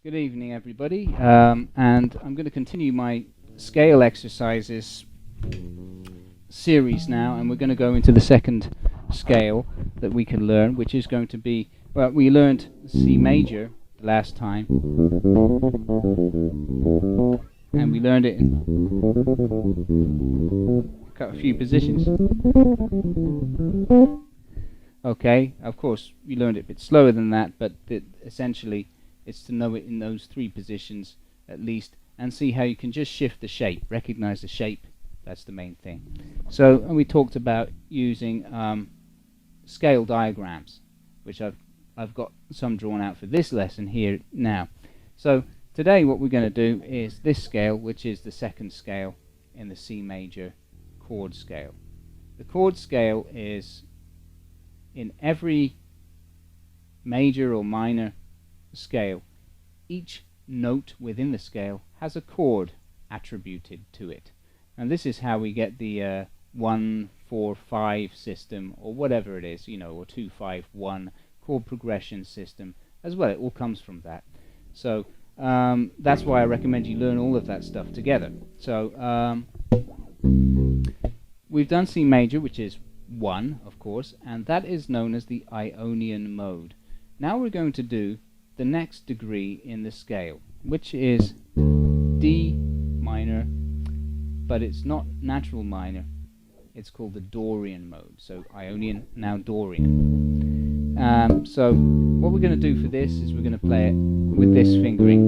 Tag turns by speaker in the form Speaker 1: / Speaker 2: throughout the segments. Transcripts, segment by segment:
Speaker 1: Good evening, everybody, and I'm going to continue my scale exercises series now, and we're going to go into the second scale that we can learn, which is going to be, well, we learned C major last time, and we learned it in a few positions. Okay, of course, we learned it a bit slower than that, but essentially it's to know it in those three positions at least, and see how you can just shift the shape, recognize the shape. That's the main thing. So, and we talked about using scale diagrams, which I've got some drawn out for this lesson here now. So today what we're going to do is this scale, which is the second scale in the C major chord scale. The chord scale is in every major or minor scale, each note within the scale has a chord attributed to it. And this is how we get the 1-4-5 system, or whatever it is, you know, or 2-5-1 chord progression system as well. It all comes from that. So that's why I recommend you learn all of that stuff together. So we've done C major, which is 1, of course, and that is known as the Ionian mode. Now we're going to do the next degree in the scale, which is D minor, but it's not natural minor. It's called the Dorian mode. So Ionian, now Dorian. So what we're going to do for this is we're going to play it with this fingering.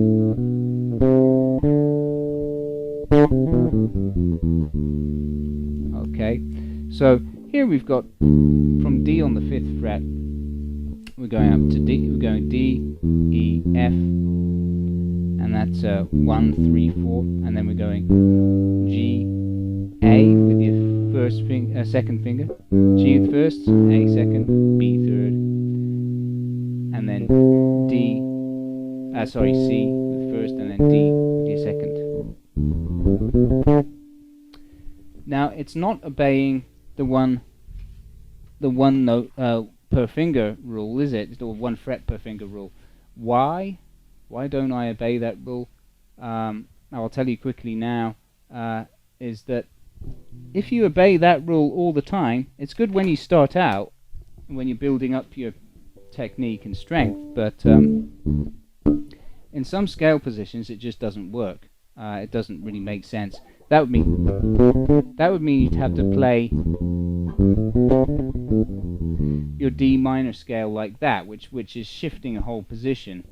Speaker 1: Okay, so here we've got from D on the 5th fret, we're going up to D, we're going D, E, F, and that's 1, 3, 4, and then we're going G, A with your second finger, G first, A second, B third, and then D, C with first, and then D with your second. Now it's not obeying the one note per finger rule, is it? Or 1 fret per finger rule. Why don't I obey that rule? I'll tell you quickly now, is that if you obey that rule all the time, it's good when you start out, when you're building up your technique and strength, but in some scale positions it just doesn't work. It doesn't really make sense. That would mean you'd have to play your D minor scale like that, which is shifting a whole position,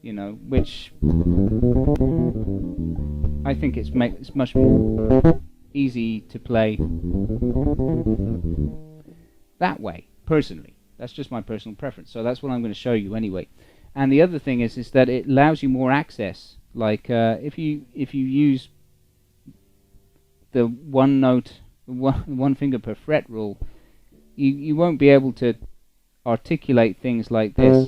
Speaker 1: you know, which I think it's much more easy to play that way, personally. That's just my personal preference, so that's what I'm going to show you anyway. And the other thing is that it allows you more access. Like if you use the one note, one finger per fret rule, you won't be able to articulate things like this.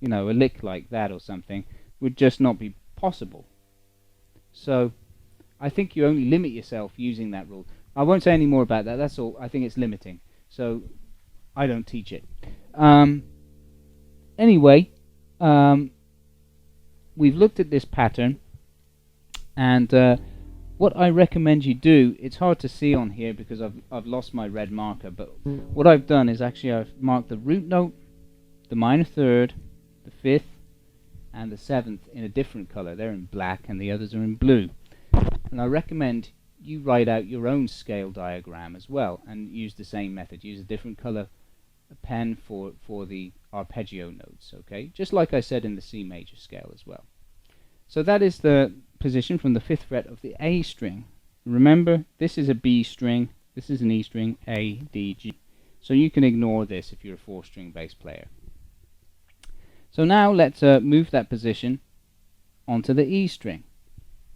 Speaker 1: You know, a lick like that or something would just not be possible. So I think you only limit yourself using that rule. I won't say any more about that. That's all. I think it's limiting. So I don't teach it. Anyway, we've looked at this pattern, and what I recommend you do, it's hard to see on here because I've lost my red marker, but what I've done is actually I've marked the root note, the minor third, the 5th, and the 7th in a different color. They're in black and the others are in blue. And I recommend you write out your own scale diagram as well and use the same method. Use a different color pen for the arpeggio notes, okay? Just like I said in the C major scale as well. So that is the position from the 5th fret of the A string. Remember, this is a B string, this is an E string, A, D, G. So you can ignore this if you're a 4-string bass player. So now let's move that position onto the E string.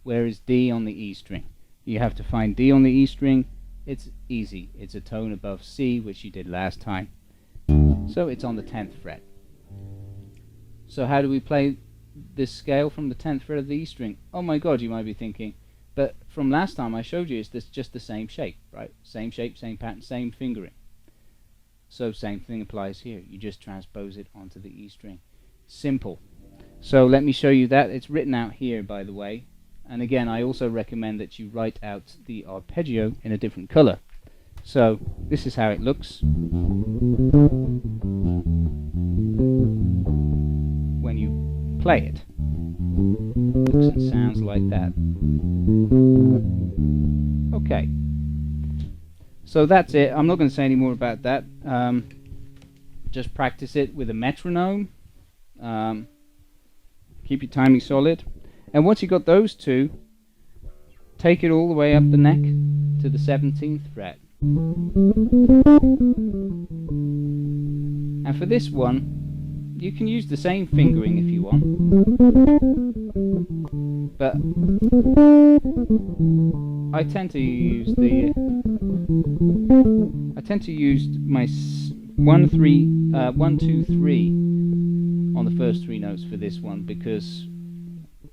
Speaker 1: Where is D on the E string? You have to find D on the E string. It's easy. It's a tone above C, which you did last time. So it's on the 10th fret. So how do we play this scale from the 10th fret of the E string? Oh my God, you might be thinking, But from last time I showed you, it's just the same shape, right? Same shape, same pattern, same fingering. So same thing applies here. You just transpose it onto the E string. Simple. So let me show you that. It's written out here, by the way. And again, I also recommend that you write out the arpeggio in a different color. So this is how it looks when you play it. Looks and sounds like that. Okay. So that's it. I'm not going to say any more about that. Just practice it with a metronome. Keep your timing solid. And once you've got those two, take it all the way up the neck to the 17th fret. And for this one, you can use the same fingering if you want. But I tend to use my 1, 2, 3 on the first 3 notes for this one because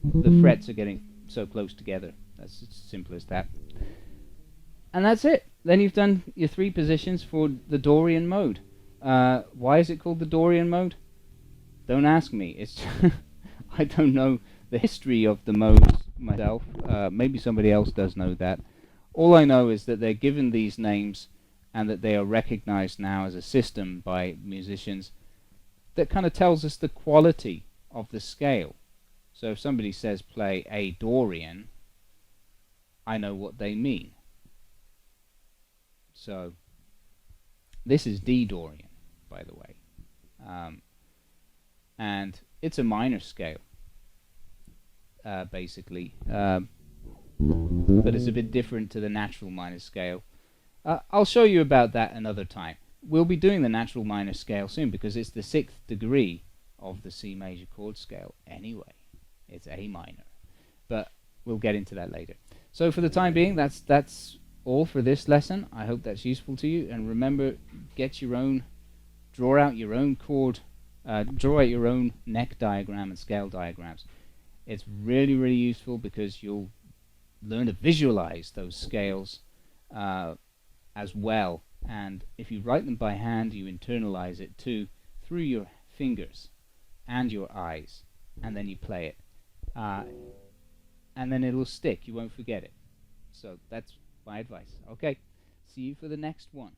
Speaker 1: the frets are getting so close together. That's as simple as that. And that's it. Then you've done your 3 positions for the Dorian mode. Why is it called the Dorian mode? Don't ask me. It's I don't know the history of the modes myself. Maybe somebody else does know that. All I know is that they're given these names and that they are recognized now as a system by musicians that kind of tells us the quality of the scale. So if somebody says play a Dorian, I know what they mean. So this is D Dorian, by the way. And it's a minor scale, basically. But it's a bit different to the natural minor scale. I'll show you about that another time. We'll be doing the natural minor scale soon because it's the 6th degree of the C major chord scale anyway. It's A minor. But we'll get into that later. So for the time being, that's all for this lesson. I hope that's useful to you. And remember, draw out your own chord, draw out your own neck diagram and scale diagrams. It's really, really useful because you'll learn to visualize those scales as well. And if you write them by hand, you internalize it too through your fingers and your eyes, and then you play it. And then it'll stick. You won't forget it. So that's my advice. Okay, see you for the next one.